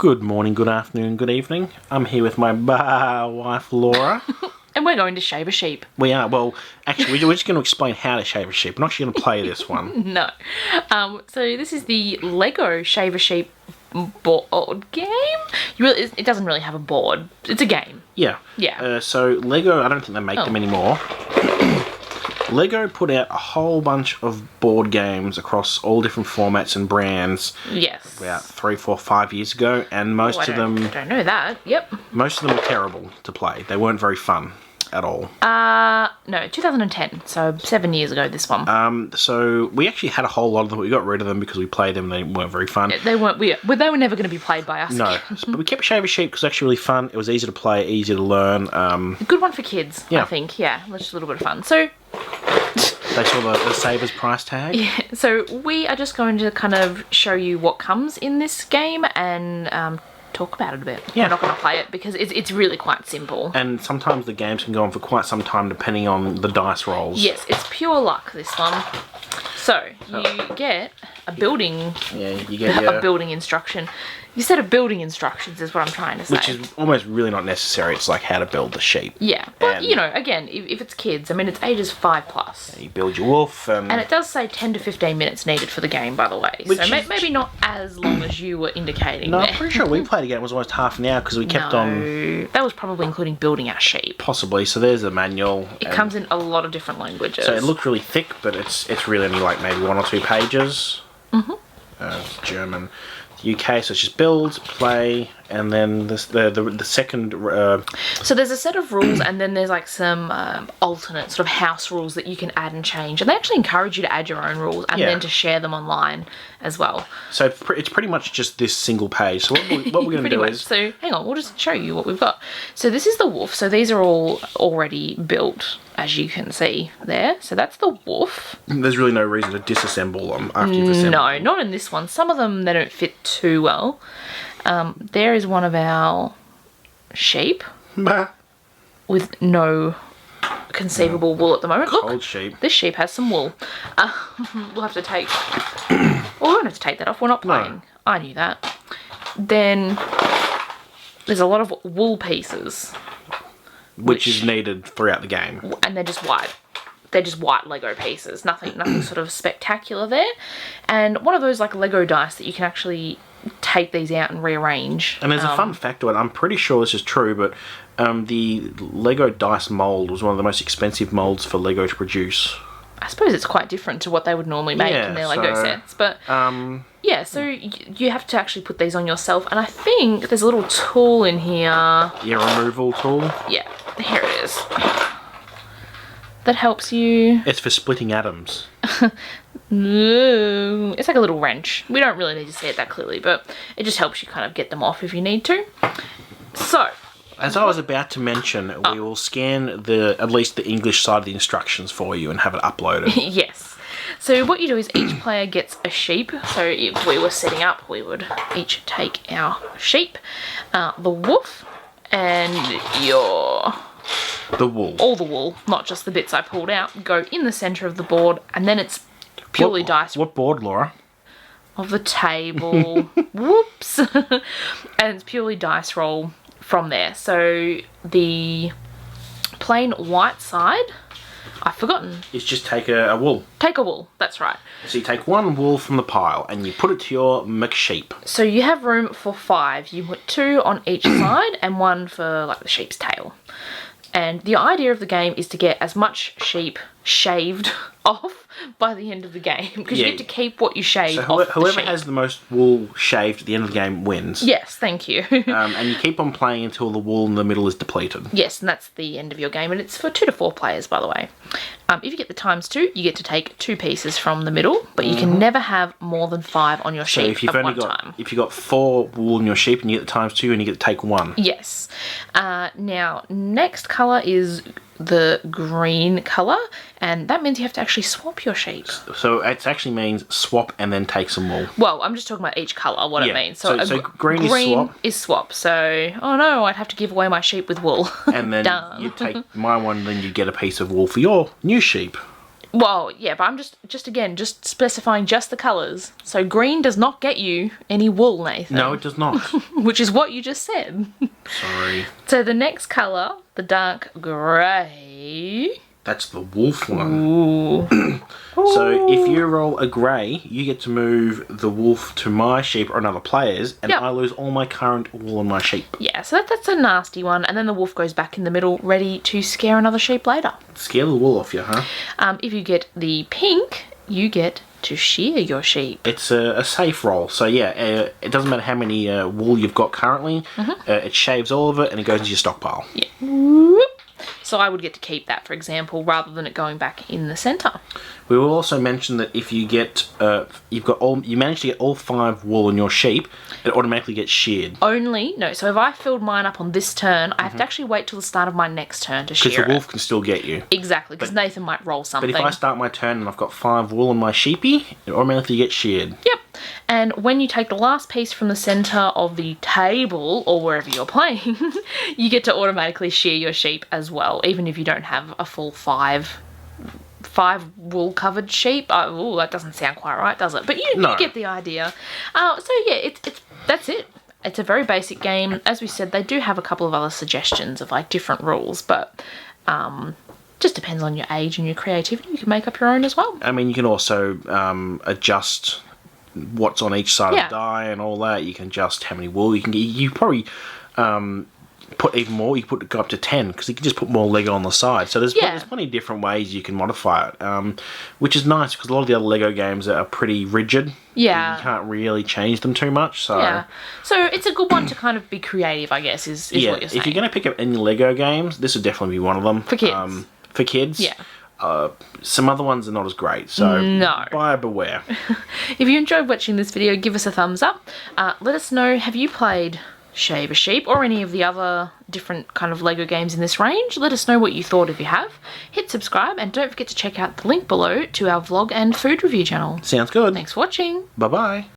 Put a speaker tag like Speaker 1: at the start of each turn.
Speaker 1: Good morning, good afternoon, good evening. I'm here with my wife, Laura.
Speaker 2: And we're going to shave a sheep.
Speaker 1: We are. Well, actually, we're just going to explain how to shave a sheep. We're not actually going to play this one.
Speaker 2: No. So this is the Lego Shave a Sheep board game. It doesn't really have a board. It's a game.
Speaker 1: Yeah.
Speaker 2: Yeah.
Speaker 1: So Lego, I don't think they make them anymore. Lego put out a whole bunch of board games across all different formats and brands
Speaker 2: Yes.
Speaker 1: about 3, 4, 5 years ago, and most of them...
Speaker 2: I don't know that. Yep.
Speaker 1: Most of them were terrible to play. They weren't very fun at all.
Speaker 2: No, 2010. So 7 years ago, this one.
Speaker 1: So we actually had a whole lot of them. We got rid of them because we played them and they weren't very fun.
Speaker 2: They weren't. They were never going to be played by us.
Speaker 1: No, but we kept Shave a Sheep because it was actually really fun. It was easy to play, easy to learn.
Speaker 2: Good one for kids,
Speaker 1: Yeah.
Speaker 2: I think. Yeah, just a little bit of fun. So...
Speaker 1: They saw the Savers price tag.
Speaker 2: Yeah, so we are just going to kind of show you what comes in this game and talk about it a bit.
Speaker 1: Yeah.
Speaker 2: We're not going to play it because it's really quite simple.
Speaker 1: And sometimes the games can go on for quite some time depending on the dice rolls.
Speaker 2: Yes, it's pure luck, this one. So, you get a building...
Speaker 1: Yeah, you get your...
Speaker 2: a building instruction. You said a building instructions is what I'm trying to say.
Speaker 1: Which is almost really not necessary. It's like how to build the sheep.
Speaker 2: Yeah, but
Speaker 1: And-
Speaker 2: you know, again, if it's kids, I mean, it's ages 5+.
Speaker 1: You build your wolf and...
Speaker 2: And it does say 10 to 15 minutes needed for the game, by the way.
Speaker 1: Which
Speaker 2: So
Speaker 1: is-
Speaker 2: maybe not as long as you were indicating
Speaker 1: No,
Speaker 2: there.
Speaker 1: I'm pretty sure we played again. It was almost half an hour because we kept on...
Speaker 2: No, that was probably including building our sheep.
Speaker 1: Possibly. So there's a manual.
Speaker 2: It comes in a lot of different languages.
Speaker 1: So it looked really thick, but it's really only like maybe 1 or 2 pages. Mm-hmm. It's German. UK, so it's just build, play, and then the second...
Speaker 2: So there's a set of rules, and then there's like some alternate sort of house rules that you can add and change. And they actually encourage you to add your own rules and
Speaker 1: Yeah.
Speaker 2: then to share them online as well.
Speaker 1: So it's pretty much just this single page. So what we're going to
Speaker 2: Pretty
Speaker 1: do
Speaker 2: much.
Speaker 1: is...
Speaker 2: So hang on, we'll just show you what we've got. So this is the wolf. So these are all already built, as you can see there. So that's the wolf.
Speaker 1: There's really no reason to disassemble them after you've assembled
Speaker 2: No,
Speaker 1: them.
Speaker 2: not in this one. Some of them, they don't fit too well. There is one of our sheep
Speaker 1: Bah.
Speaker 2: with no conceivable wool at the moment.
Speaker 1: Cold
Speaker 2: Look,
Speaker 1: sheep.
Speaker 2: this sheep has some wool. We'll have to take... Well, we won't have to take that off. We're not playing. I knew that. Then there's a lot of wool pieces.
Speaker 1: Which is needed throughout the game.
Speaker 2: And they're just white. They're just white Lego pieces. Nothing sort of spectacular there. And one of those like Lego dice that you can actually take these out and rearrange.
Speaker 1: And there's a fun fact to it. I'm pretty sure this is true, but the Lego dice mold was one of the most expensive molds for Lego to produce.
Speaker 2: I suppose it's quite different to what they would normally make
Speaker 1: Yeah,
Speaker 2: in their Lego
Speaker 1: so,
Speaker 2: sets. But yeah, so you have to actually put these on yourself. And I think there's a little tool in here.
Speaker 1: Yeah, removal tool.
Speaker 2: Yeah, here it is. That helps you.
Speaker 1: It's for splitting atoms.
Speaker 2: No, it's like a little wrench. We don't really need to see it that clearly, but it just helps you kind of get them off if you need to. So,
Speaker 1: As I was about to mention, we will scan at least the English side of the instructions for you and have it uploaded.
Speaker 2: yes. So what you do is each player gets a sheep. So if we were setting up, we would each take our sheep, the wolf, and
Speaker 1: The wool.
Speaker 2: all the wool, not just the bits I pulled out, go in the centre of the board, and then it's purely dice
Speaker 1: What board, Laura?
Speaker 2: of the table. Whoops. And it's purely dice roll from there. So the plain white side, I've forgotten.
Speaker 1: It's just take a wool.
Speaker 2: Take a wool, that's right.
Speaker 1: So you take one wool from the pile and you put it to your McSheep.
Speaker 2: So you have room for 5. You put 2 on each side and 1 for like the sheep's tail. And the idea of the game is to get as much sheep shaved off by the end of the game. Because
Speaker 1: Yeah.
Speaker 2: you get to keep what you shave
Speaker 1: So
Speaker 2: off the
Speaker 1: whoever
Speaker 2: sheep.
Speaker 1: has the most wool shaved at the end of the game wins.
Speaker 2: Yes, thank you.
Speaker 1: And you keep on playing until the wool in the middle is depleted.
Speaker 2: Yes, and that's the end of your game. And it's for 2 to 4 players, by the way. If you get the ×2, you get to take 2 pieces from the middle. But you can never have more than 5 on your
Speaker 1: So
Speaker 2: sheep
Speaker 1: if you've
Speaker 2: at
Speaker 1: only
Speaker 2: one
Speaker 1: got
Speaker 2: time.
Speaker 1: if you got 4 wool in your sheep and you get the ×2 and you get to take 1.
Speaker 2: Yes. Now, next colour is the green colour, and that means you have to actually swap your sheep.
Speaker 1: So it actually means swap and then take some wool.
Speaker 2: Well, I'm just talking about each colour, what
Speaker 1: Yeah,
Speaker 2: it means.
Speaker 1: so green is swap.
Speaker 2: is swap. So, oh no, I'd have to give away my sheep with wool.
Speaker 1: And then
Speaker 2: Darn.
Speaker 1: you take my one, then you get a piece of wool for your new sheep.
Speaker 2: Well, yeah, but I'm just specifying just the colours. So green does not get you any wool, Nathan.
Speaker 1: No, it does not.
Speaker 2: Which is what you just said.
Speaker 1: Sorry.
Speaker 2: So the next colour, the dark grey.
Speaker 1: That's the wolf one.
Speaker 2: Ooh.
Speaker 1: So if you roll a grey, you get to move the wolf to my sheep or another player's, and
Speaker 2: Yep.
Speaker 1: I lose all my current wool on my sheep.
Speaker 2: Yeah, so that's a nasty one. And then the wolf goes back in the middle, ready to scare another sheep later.
Speaker 1: Scare the wool off you, huh?
Speaker 2: If you get the pink, you get to shear your sheep.
Speaker 1: It's a safe roll. So yeah, it doesn't matter how many wool you've got currently. It shaves all of it and it goes into your stockpile.
Speaker 2: Yeah. Whoop. So I would get to keep that, for example, rather than it going back in the centre.
Speaker 1: We will also mention that if you get, you manage to get all 5 wool in your sheep, it automatically gets sheared.
Speaker 2: So if I filled mine up on this turn, I have to actually wait till the start of my next turn to shear
Speaker 1: Because the wolf
Speaker 2: it.
Speaker 1: can still get you.
Speaker 2: Exactly, because Nathan might roll something.
Speaker 1: But if I start my turn and I've got 5 wool on my sheepy, it automatically gets sheared.
Speaker 2: Yep. And when you take the last piece from the centre of the table, or wherever you're playing, you get to automatically shear your sheep as well, even if you don't have a full 5 wool covered sheep. Oh, that doesn't sound quite right, does it? But you get the idea. So yeah, that's it. It's a very basic game. As we said, they do have a couple of other suggestions of like different rules, but just depends on your age and your creativity. You can make up your own as well.
Speaker 1: I mean, you can also adjust what's on each side of the die and all that. You can adjust how many wool you can get. You probably put even more. You could go up to 10 because you can just put more Lego on the side. So there's plenty of different ways you can modify it, which is nice because a lot of the other Lego games are pretty rigid.
Speaker 2: Yeah.
Speaker 1: You can't really change them too much. So
Speaker 2: yeah. So it's a good one to kind of be creative, I guess, is what you're saying.
Speaker 1: If you're going to pick up any Lego games, this would definitely be one of them.
Speaker 2: For kids.
Speaker 1: For kids.
Speaker 2: Yeah.
Speaker 1: Some other ones are not as great, so buyer beware.
Speaker 2: If you enjoyed watching this video, give us a thumbs up. Let us know, have you played Shave a Sheep or any of the other different kind of Lego games in this range? Let us know what you thought if you have. Hit subscribe and don't forget to check out the link below to our vlog and food review channel.
Speaker 1: Sounds good.
Speaker 2: Thanks for watching.
Speaker 1: Bye-bye.